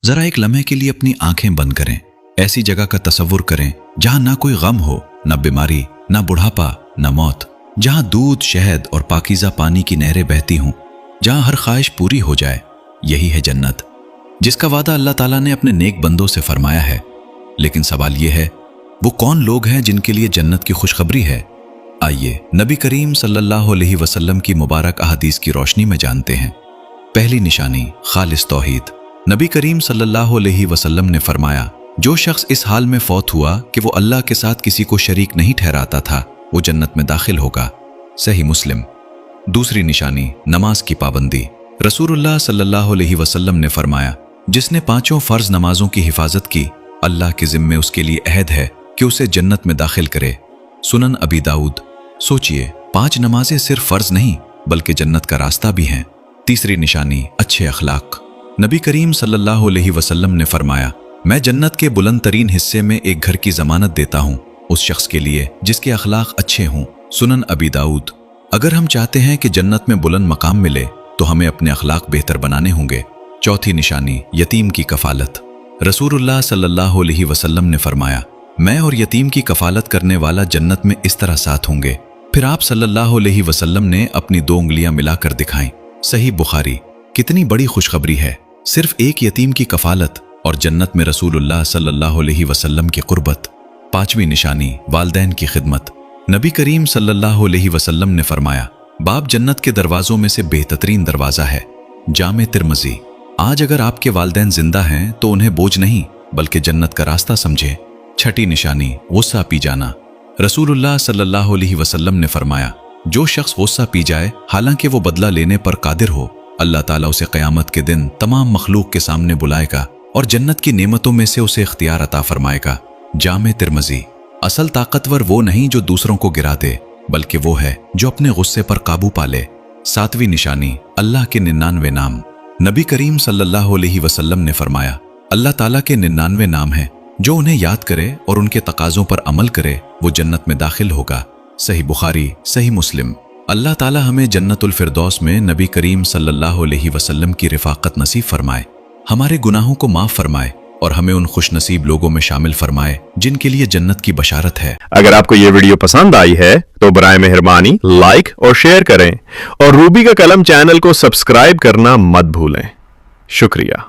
जरा एक लम्हे के लिए अपनी आंखें बंद करें। ऐसी जगह का तसव्वुर करें जहां ना कोई गम हो, ना बीमारी, ना बुढ़ापा, ना मौत, जहां दूध, शहद और पाकीज़ा पानी की नहरें बहती हों, जहां हर ख्वाहिश पूरी हो जाए। यही है जन्नत, जिसका वादा अल्लाह ताला ने अपने नेक बंदों से फरमाया है। लेकिन सवाल यह है, वो कौन लोग हैं जिनके लिए जन्नत की खुशखबरी है? आइए नबी करीम सल्लल्लाहु अलैहि वसल्लम की मुबारक अहादीस की रोशनी में जानते हैं। पहली निशानी, खालिस तौहीद। नबी करीम सल्लल्लाहु अलैहि वसल्लम ने फरमाया, जो शख्स इस हाल में फौत हुआ कि वो अल्लाह के साथ किसी को शरीक नहीं ठहराता था, वो जन्नत में दाखिल होगा। सही मुस्लिम। दूसरी निशानी, नमाज की पाबंदी। रसूलुल्लाह सल्लल्लाहु अलैहि वसल्लम ने फरमाया, जिसने 5 फर्ज नमाजों की हिफाजत की, अल्लाह के जिम्मे उसके लिए अहद है कि उसे जन्नत में दाखिल करे। सुनन अबी दाऊद। सोचिए, 5 नमाजें सिर्फ फर्ज नहीं बल्कि जन्नत का रास्ता भी हैं। तीसरी निशानी, अच्छे अखलाक। नबी करीम सल्लल्लाहु अलैहि वसल्लम ने फरमाया, मैं जन्नत के बुलंद तरीन हिस्से में एक घर की जमानत देता हूँ उस शख्स के लिए जिसके अखलाक अच्छे हों। सुनन अबी दाऊद। अगर हम चाहते हैं कि जन्नत में बुलंद मकाम मिले तो हमें अपने अखलाक बेहतर बनाने होंगे। चौथी निशानी, यतीम की कफालत। रसूलुल्लाह सल्लल्लाहु अलैहि वसल्लम ने फरमाया, मैं और यतीम की कफालत करने वाला जन्नत में इस तरह साथ होंगे। फिर आप सल्लल्लाहु अलैहि वसल्लम ने अपनी 2 उंगलियां मिलाकर दिखाईं। सही बुखारी। कितनी बड़ी खुशखबरी है, सिर्फ एक यतीम की कफालत और जन्नत में रसूलुल्लाह सल्लल्लाहु अलैहि वसल्लम की कुर्बत। 5वीं निशानी, वालिदैन की खिदमत। नबी करीम सल्लल्लाहु अलैहि वसल्लम ने फरमाया, बाप जन्नत के दरवाजों में से बेहतरीन दरवाजा है। जामे तिरमिज़ी। आज अगर आपके वालिदैन जिंदा हैं तो उन्हें बोझ नहीं बल्कि जन्नत का रास्ता समझें। छठी निशानी, गुस्सा पी जाना। रसूलुल्लाह सल्लल्लाहु अलैहि वसल्लम ने फरमाया, जो शख्स गुस्सा पी जाए हालांकि वो बदला लेने पर कादिर हो, अल्लाह ताला उसे क़यामत के दिन तमाम मखलूक के सामने बुलाएगा और जन्नत की नेमतों में से उसे इख्तियार अता फरमाएगा। जामे तिरमिज़ी। असल ताकतवर वो नहीं जो दूसरों को गिरा दे बल्कि वो है जो अपने गुस्से पर काबू पा ले। 7वीं निशानी, अल्लाह के 99 नाम। नबी करीम सल्लल्लाहु अलैहि वसल्लम ने फरमाया, अल्लाह ताला के 99 नाम हैं, जो उन्हें याद करे और उनके तकाज़ों पर अमल करे वो जन्नत में दाखिल होगा। सही बुखारी, सही मुस्लिम। अल्लाह ताला हमें जन्नतुल फिरदौस में नबी करीम सल्लल्लाहु अलैहि वसल्लम की रिफाकत नसीब फरमाए, हमारे गुनाहों को माफ फरमाए और हमें उन खुश नसीब लोगों में शामिल फरमाए जिनके लिए जन्नत की बशारत है। अगर आपको ये वीडियो पसंद आई है तो बराए मेहरबानी लाइक और शेयर करें और रूबी का कलम चैनल को सब्सक्राइब करना मत भूलें। शुक्रिया।